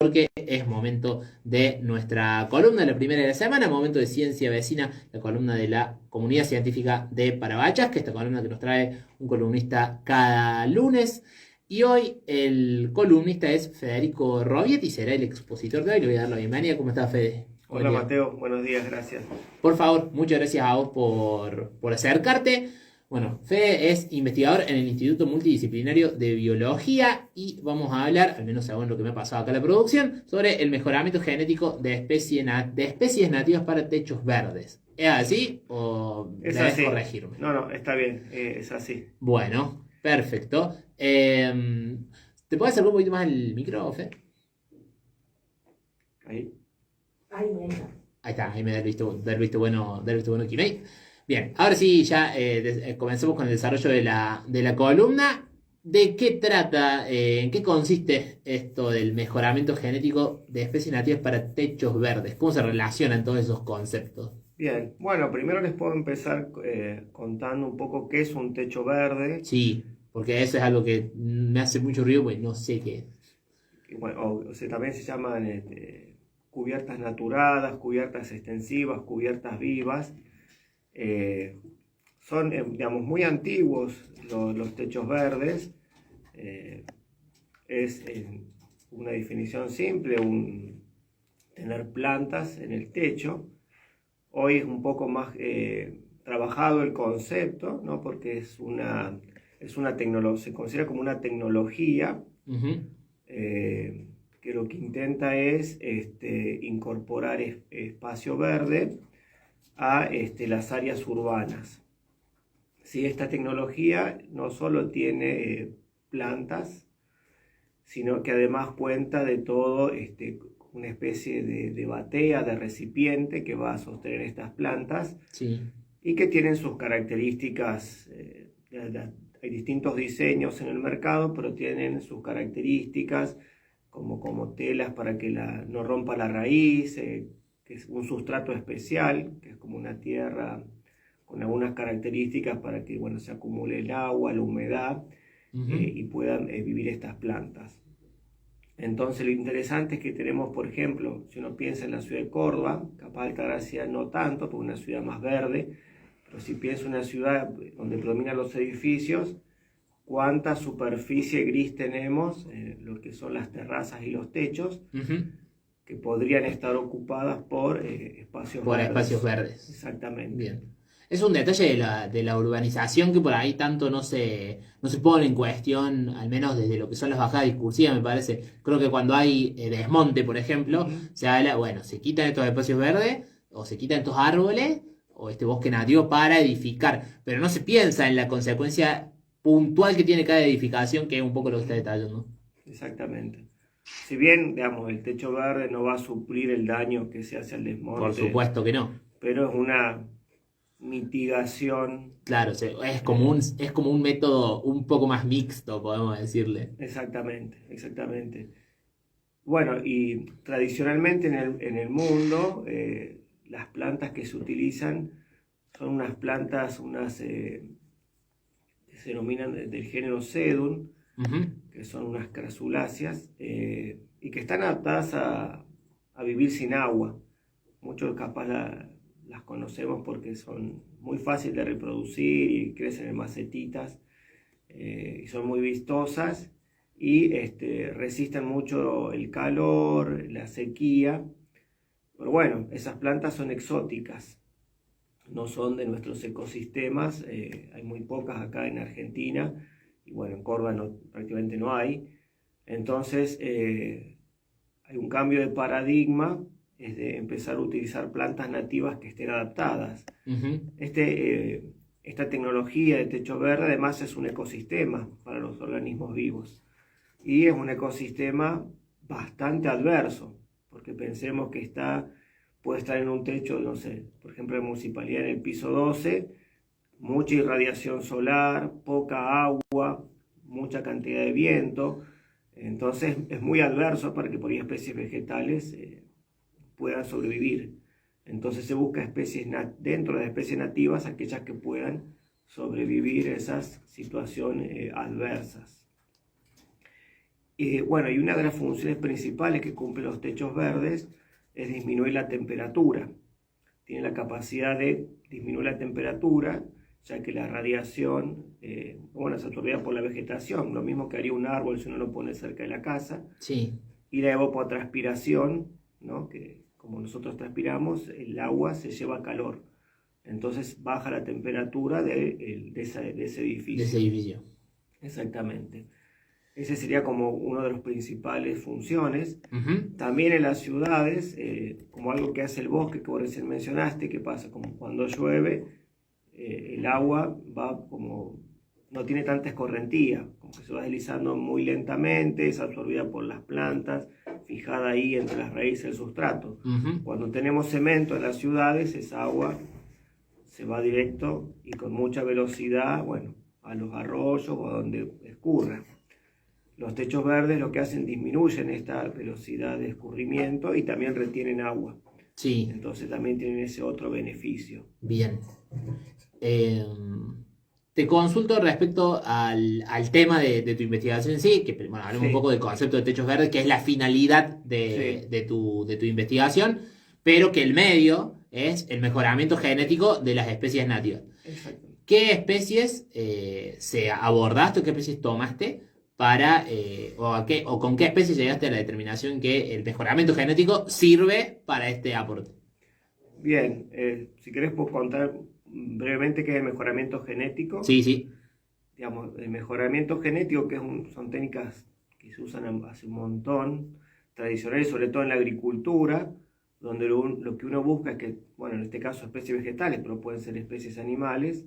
porque es momento de nuestra columna, la primera de la semana, momento de Ciencia Vecina, la columna de la Comunidad Científica de Parabachas, que es esta columna que nos trae un columnista cada lunes. Y hoy el columnista es Federico Robietti, será el expositor de hoy. Le voy a dar la bienvenida. ¿Cómo está, Fede? Hola Mateo, buenos días, gracias. Por favor, muchas gracias a vos por acercarte. Bueno, Fede es investigador en el Instituto Multidisciplinario de Biología y vamos a hablar, al menos según lo que me ha pasado acá en la producción, sobre el mejoramiento genético de especies nativas para techos verdes. ¿Es así o Es debes así. corregirme? No, está bien, es así. Bueno, perfecto. ¿Te puedes acercar un poquito más el micro, Fede? Ahí. Ahí está, ahí me da el visto bueno, Kinect. Bien, ahora sí, ya comencemos con el desarrollo de la columna. ¿De qué trata, en qué consiste esto del mejoramiento genético de especies nativas para techos verdes? ¿Cómo se relacionan todos esos conceptos? Bien, bueno, primero les puedo empezar contando un poco qué es un techo verde. Sí, porque eso es algo que me hace mucho ruido, pues no sé qué es. Bueno, o sea, también se llaman cubiertas naturadas, cubiertas extensivas, cubiertas vivas. Son, digamos, muy antiguos los techos verdes. Es una definición simple, tener plantas en el techo. Hoy es un poco más trabajado el concepto, ¿no? Porque se considera como una tecnología que lo que intenta es incorporar espacio verde a las áreas urbanas. ¿Sí? Esta tecnología no solo tiene plantas, sino que además cuenta de todo una especie de batea, de recipiente que va a sostener estas plantas. Sí. Y que tienen sus características. Hay distintos diseños en el mercado, pero tienen sus características como telas para que no rompa la raíz, que es un sustrato especial, que es como una tierra con algunas características para que se acumule el agua, la humedad y puedan vivir estas plantas. Entonces lo interesante es que tenemos, por ejemplo, si uno piensa en la ciudad de Córdoba, capaz de Altagracia no tanto, porque es una ciudad más verde, pero si piensa en una ciudad donde predominan los edificios, cuánta superficie gris tenemos, lo que son las terrazas y los techos, que podrían estar ocupadas por espacios Por verdes. espacios verdes. Exactamente. Bien. Es un detalle de la urbanización que por ahí tanto no se pone en cuestión, al menos desde lo que son las bajadas discursivas, me parece. Creo que cuando hay desmonte, por ejemplo, se habla, bueno, se quitan estos espacios verdes, o se quitan estos árboles, o este bosque nativo para edificar, pero no se piensa en la consecuencia puntual que tiene cada edificación, que es un poco lo que está detallando. Exactamente. Si bien, digamos, el techo verde no va a suplir el daño que se hace al desmonte. Por supuesto que no. Pero es una mitigación. Claro, es como un método un poco más mixto, podemos decirle. Exactamente. Bueno, y tradicionalmente en el mundo, las plantas que se utilizan son unas plantas, que se denominan del género Sedum, que son unas crasuláceas, y que están adaptadas a vivir sin agua. Muchos capaz las conocemos porque son muy fáciles de reproducir y crecen en macetitas, y son muy vistosas y resisten mucho el calor, la sequía. Pero bueno, esas plantas son exóticas, no son de nuestros ecosistemas, hay muy pocas acá en Argentina, y bueno, en Córdoba prácticamente no hay. Entonces hay un cambio de paradigma, es de empezar a utilizar plantas nativas que estén adaptadas. Esta tecnología de techo verde además es un ecosistema para los organismos vivos, y es un ecosistema bastante adverso, porque pensemos que puede estar en un techo, no sé, por ejemplo en la municipalidad en el piso 12, mucha irradiación solar, poca agua, mucha cantidad de viento. Entonces es muy adverso para que por ahí especies vegetales puedan sobrevivir. Entonces se busca especies dentro de las especies nativas, aquellas que puedan sobrevivir esas situaciones adversas. Bueno, y una de las funciones principales que cumplen los techos verdes es disminuir la temperatura. Tienen la capacidad de disminuir la temperatura, ya que la radiación, es absorbida por la vegetación, lo mismo que haría un árbol si uno lo pone cerca de la casa. Sí. Y la evapotranspiración, ¿no? Que como nosotros transpiramos, el agua se lleva calor. Entonces baja la temperatura de ese edificio. De ese edificio. Exactamente. Ese sería como una de las principales funciones. Uh-huh. También en las ciudades, como algo que hace el bosque, que vos recién mencionaste, que pasa como cuando llueve, el agua va como, no tiene tanta escorrentía, como que se va deslizando muy lentamente, es absorbida por las plantas, fijada ahí entre las raíces del sustrato. Uh-huh. Cuando tenemos cemento en las ciudades, esa agua se va directo y con mucha velocidad, a los arroyos o a donde escurra. Los techos verdes lo que hacen disminuyen esta velocidad de escurrimiento y también retienen agua. Sí. Entonces también tienen ese otro beneficio. Bien. Te consulto respecto al tema de tu investigación en sí, que hablemos un poco del concepto de techos verdes, que es la finalidad de tu investigación, pero que el medio es el mejoramiento genético de las especies nativas. Exacto. ¿Qué especies se abordaste o qué especies tomaste para, o con qué especies llegaste a la determinación que el mejoramiento genético sirve para este aporte? Bien, si querés puedo contar brevemente qué es el mejoramiento genético. Sí, sí. Digamos, el mejoramiento genético, son técnicas que se usan hace un montón, tradicionales, sobre todo en la agricultura, donde lo que uno busca es que, en este caso especies vegetales, pero pueden ser especies animales,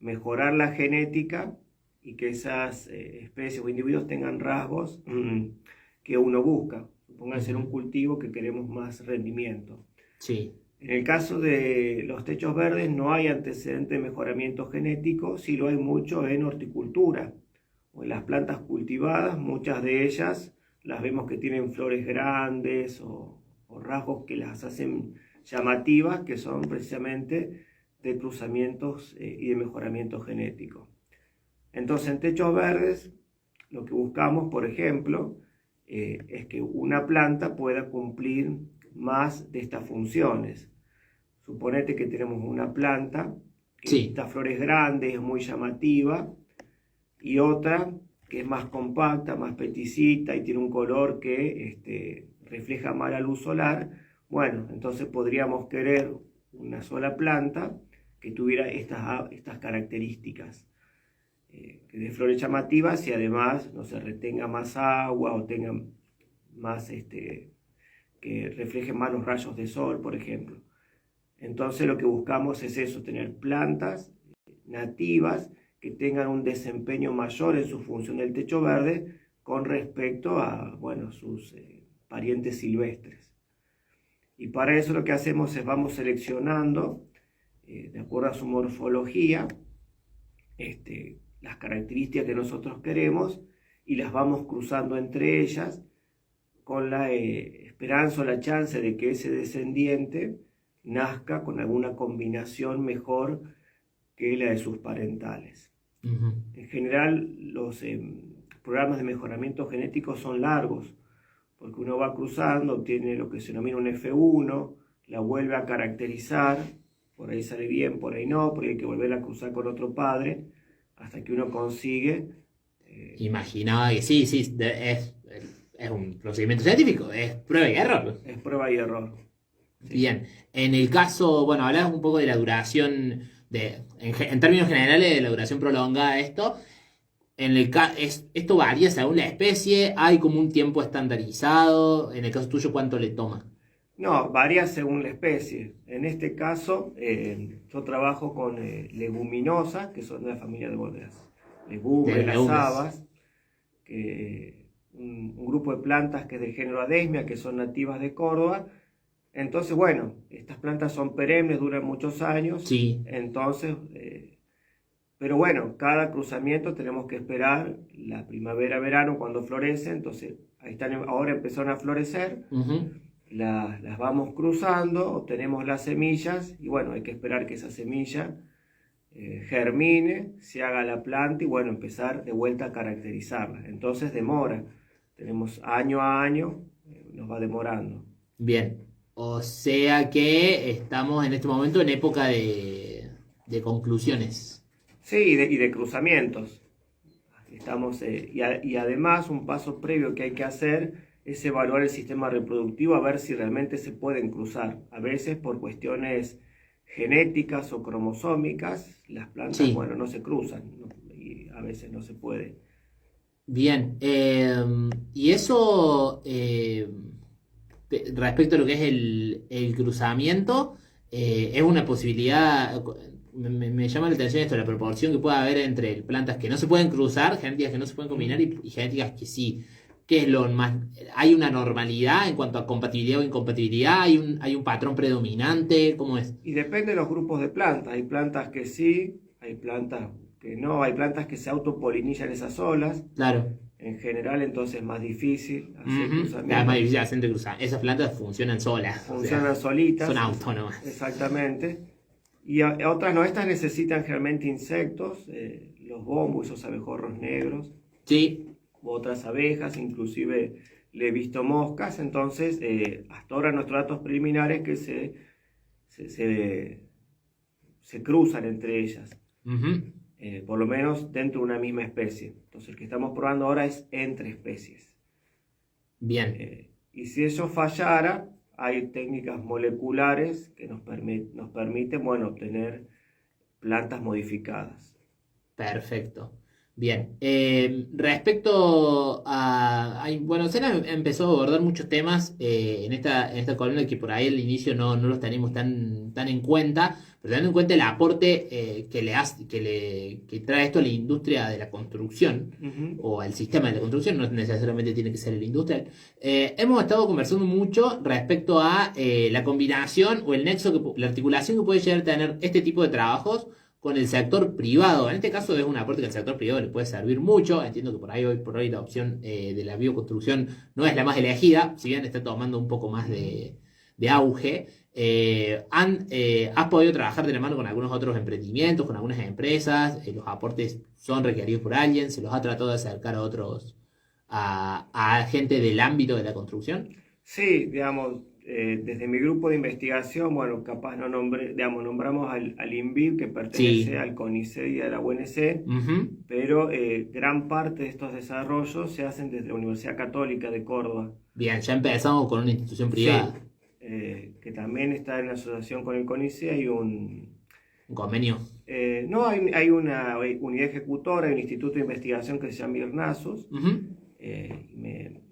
mejorar la genética y que esas especies o individuos tengan rasgos que uno busca. Supongan ser un cultivo que queremos más rendimiento. Sí. En el caso de los techos verdes no hay antecedente de mejoramiento genético, sí lo hay mucho en horticultura o en las plantas cultivadas. Muchas de ellas las vemos que tienen flores grandes o rasgos que las hacen llamativas, que son precisamente de cruzamientos y de mejoramiento genético. Entonces, en techos verdes, lo que buscamos, por ejemplo, es que una planta pueda cumplir más de estas funciones. Suponete que tenemos una planta que da flores grandes, es muy llamativa, y otra que es más compacta, más peticita y tiene un color que refleja más la luz solar. Entonces podríamos querer una sola planta que tuviera estas características, que de flores llamativas y además retenga más agua o tenga más, que refleje más los rayos de sol, por ejemplo. Entonces lo que buscamos es eso, tener plantas nativas que tengan un desempeño mayor en su función del techo verde con respecto a sus parientes silvestres. Y para eso lo que hacemos es vamos seleccionando, de acuerdo a su morfología, las características que nosotros queremos y las vamos cruzando entre ellas con la esperanza o la chance de que ese descendiente nazca con alguna combinación mejor que la de sus parentales. Uh-huh. En general, los programas de mejoramiento genético son largos, porque uno va cruzando, obtiene lo que se denomina un F1, la vuelve a caracterizar, por ahí sale bien, por ahí no, porque hay que volver a cruzar con otro padre, hasta que uno consigue... Imaginaba que sí, es un procedimiento científico, es prueba y error. Es prueba y error. Sí. Bien, en el caso, hablabas un poco de la duración, en términos generales, de la duración prolongada de esto. Esto varía según la especie, hay como un tiempo estandarizado. En el caso tuyo, ¿cuánto le toma? No, varía según la especie. En este caso, yo trabajo con leguminosas, que son de la familia de las legumbres, las habas, un grupo de plantas que es del género Adesmia, que son nativas de Córdoba. Entonces, estas plantas son perennes, duran muchos años. Sí. Entonces, pero cada cruzamiento tenemos que esperar la primavera, verano, cuando florece. Entonces, ahora empezaron a florecer. Uh-huh. Las vamos cruzando, obtenemos las semillas y hay que esperar que esa semilla germine, se haga la planta y empezar de vuelta a caracterizarla. Entonces demora. tenemos año a año, nos va demorando. Bien, o sea que estamos en este momento en época de conclusiones. Sí, y de cruzamientos. Estamos, y además un paso previo que hay que hacer es evaluar el sistema reproductivo a ver si realmente se pueden cruzar. A veces por cuestiones genéticas o cromosómicas, las plantas, Sí. bueno, no se cruzan, ¿no? Y a veces no se puede. Bien, y eso respecto a lo que es el cruzamiento, es una posibilidad. Me llama la atención esto, la proporción que puede haber entre plantas que no se pueden cruzar, genéticas que no se pueden combinar y genéticas que sí. ¿Qué es lo más? ¿Hay una normalidad en cuanto a compatibilidad o incompatibilidad? ¿Hay un patrón predominante? ¿Cómo es? Y depende de los grupos de plantas. Hay plantas que sí, hay plantas que no, hay plantas que se autopolinizan esas solas. Claro. En general, entonces es más difícil hacer Ujú. cruzamientos. Es más difícil hacer cruzar. Esas plantas funcionan solas. O Funcionan sea, solitas. son autónomas. Exactamente. Y otras no, estas necesitan generalmente insectos, los bombos, esos abejorros negros, Sí. u otras abejas, inclusive le he visto moscas. Entonces, hasta ahora nuestros datos preliminares que se cruzan entre ellas. Ujú. Por lo menos dentro de una misma especie. Entonces el que estamos probando ahora es entre especies. Bien. Y si eso fallara, hay técnicas moleculares que nos permiten, bueno, obtener plantas modificadas. Perfecto. Bien. Respecto a. Bueno, Sena empezó a abordar muchos temas en esta columna que por ahí al inicio no los tenemos tan en cuenta, pero teniendo en cuenta el aporte que trae esto a la industria de la construcción o al sistema de la construcción, no necesariamente tiene que ser el industrial. Hemos estado conversando mucho respecto a la combinación o el nexo, la articulación que puede llegar a tener este tipo de trabajos con el sector privado. En este caso es un aporte que al sector privado le puede servir mucho. Entiendo que hoy por hoy la opción de la bioconstrucción no es la más elegida, si bien está tomando un poco más de auge. Has podido trabajar de la mano con algunos otros emprendimientos, con algunas empresas, los aportes son requeridos por alguien, se los ha tratado de acercar a otros, a gente del ámbito de la construcción. Sí, digamos, desde mi grupo de investigación, bueno, capaz no nombramos al INVIP, que pertenece Sí. al CONICET y a la UNC, Ujú. pero gran parte de estos desarrollos se hacen desde la Universidad Católica de Córdoba. Bien, ya empezamos con una institución privada. Sí, que también está en asociación con el CONICET. Hay Un convenio. no, hay una unidad ejecutora, hay un instituto de investigación que se llama IRNASUS. Ujú.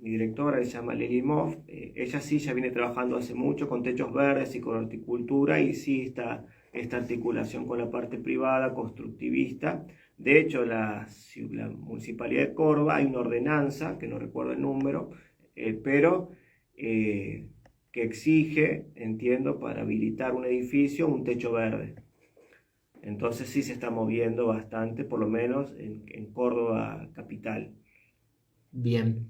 Mi directora se llama Lili Moff. Ella sí ya viene trabajando hace mucho con techos verdes y con horticultura, y sí está esta articulación con la parte privada, constructivista. De hecho, la Municipalidad de Córdoba, hay una ordenanza, que no recuerdo el número, pero que exige, entiendo, para habilitar un edificio, un techo verde. Entonces sí se está moviendo bastante, por lo menos en Córdoba capital. Bien.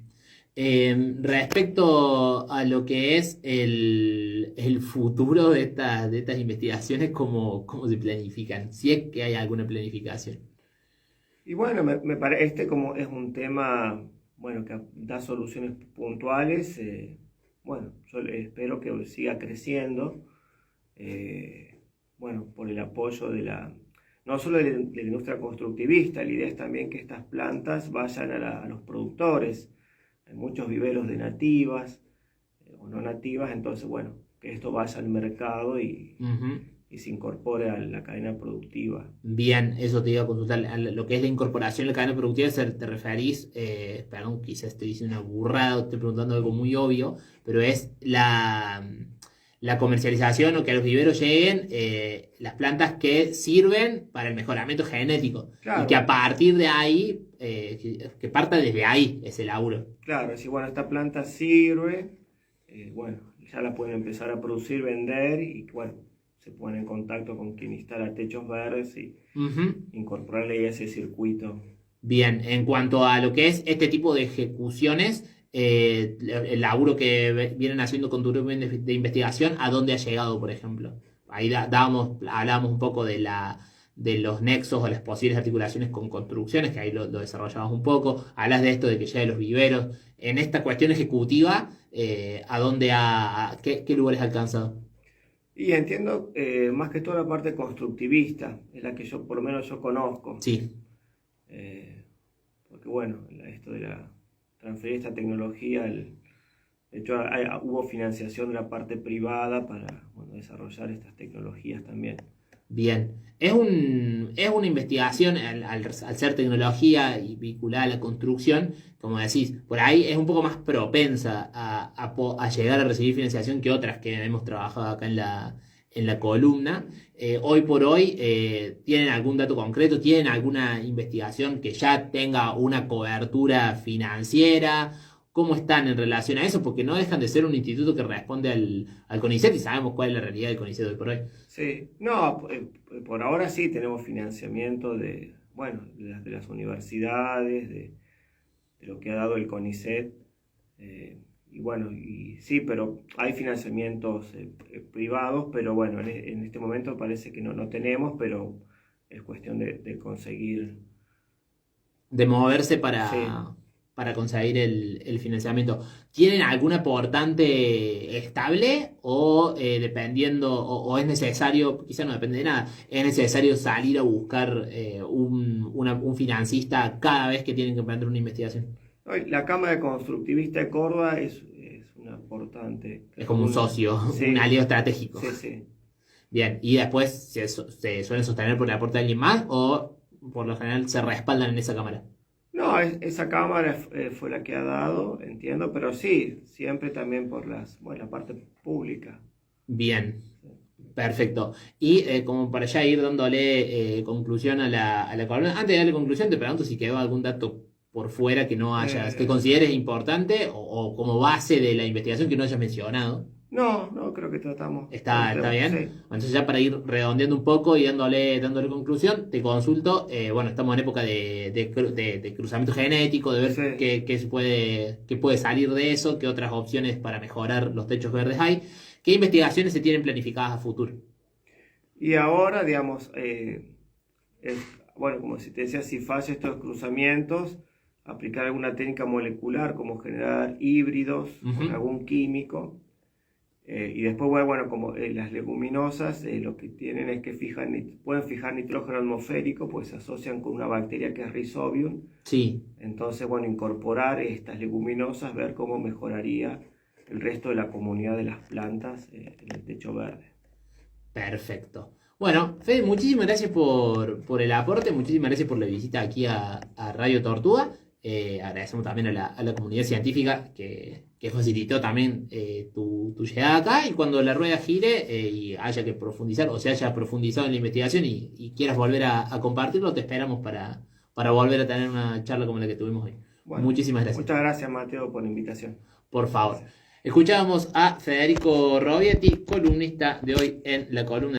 Respecto a lo que es el futuro de estas investigaciones, ¿cómo se planifican? Si es que hay alguna planificación. Y bueno, me parece como es un tema, bueno, que da soluciones puntuales. Bueno, yo espero que siga creciendo, bueno, por el apoyo no solo de la industria constructivista. La idea es también que estas plantas vayan a los productores. Hay muchos viveros de nativas o no nativas, entonces, bueno, que esto vaya al mercado y se incorpore a la cadena productiva. Bien, eso te iba a consultar. A lo que es la incorporación a la cadena productiva, te referís, perdón, quizás estoy diciendo una burrada, estoy preguntando algo muy obvio, pero es la comercialización o que a los viveros lleguen las plantas que sirven para el mejoramiento genético. Claro. Y que a partir de ahí, que parta desde ahí ese laburo. Claro, si bueno, esta planta sirve, bueno, ya la pueden empezar a producir, vender, y bueno, se ponen en contacto con quien instala techos verdes y incorporarle a ese circuito. Bien, en cuanto a lo que es este tipo de ejecuciones, el laburo que vienen haciendo con tu grupo de investigación, ¿a dónde ha llegado, por ejemplo? Ahí hablábamos un poco de los nexos o las posibles articulaciones con construcciones, que ahí lo desarrollamos un poco. Hablas de esto de que ya de los viveros. en esta cuestión ejecutiva, ¿a dónde qué lugares ha alcanzado? Y entiendo más que todo la parte constructivista, es la que yo, por lo menos yo conozco. Sí. Porque bueno, esto de transferir esta tecnología, de hecho hubo financiación de la parte privada para desarrollar estas tecnologías también. Bien, es una investigación al ser tecnología y vinculada a la construcción, como decís, por ahí es un poco más propensa a llegar a recibir financiación que otras que hemos trabajado acá en la columna. Hoy por hoy, ¿tienen algún dato concreto? ¿Tienen alguna investigación que ya tenga una cobertura financiera? ¿Cómo están en relación a eso? Porque no dejan de ser un instituto que responde al CONICET y sabemos cuál es la realidad del CONICET hoy por hoy. Sí, no, por ahora sí tenemos financiamiento de las universidades, de lo que ha dado el CONICET, y sí, pero hay financiamientos privados, pero bueno, en este momento parece que no tenemos, pero es cuestión de conseguir. De moverse Sí. para conseguir el financiamiento. ¿Tienen algún aportante estable o dependiendo, o es necesario, quizá no depende de nada, es necesario salir a buscar un financista cada vez que tienen que emprender una investigación? La Cámara de Constructivista de Córdoba es un aportante. Es como un socio, Sí, un aliado estratégico. sí, sí. Bien, y después se suelen sostener por el aporte de alguien más o por lo general se respaldan en esa cámara. No, esa cámara fue la que ha dado, entiendo, pero sí, siempre también por la parte pública. Bien, perfecto. Y como para ya ir dándole conclusión a la columna, antes de darle conclusión, te pregunto si quedó algún dato por fuera que no hayas, que consideres importante o como base de la investigación que no hayas mencionado. No, creo que tratamos. Está bien. Sí. Entonces ya para ir redondeando un poco y dándole conclusión, te consulto, bueno, estamos en época de cruzamiento genético, de ver Sí. qué puede salir de eso, qué otras opciones para mejorar los techos verdes hay, qué investigaciones se tienen planificadas a futuro. Y ahora, digamos, como si te decía, si falla estos cruzamientos, aplicar alguna técnica molecular como generar híbridos con algún químico. Y después, como las leguminosas lo que tienen es que pueden fijar nitrógeno atmosférico, pues se asocian con una bacteria que es Rhizobium. Sí. Entonces, incorporar estas leguminosas, ver cómo mejoraría el resto de la comunidad de las plantas en el techo verde. Perfecto. Bueno, Fede, muchísimas gracias por el aporte, muchísimas gracias por la visita aquí a Radio Tortuga. Agradecemos también a la comunidad científica que facilitó también tu llegada acá y cuando la rueda gire y haya que profundizar o se haya profundizado en la investigación y quieras volver a compartirlo, te esperamos para volver a tener una charla como la que tuvimos hoy. Bueno, muchísimas gracias. Muchas gracias, Mateo, por la invitación. Por favor. Escuchábamos a Federico Robietti, columnista de hoy en la columna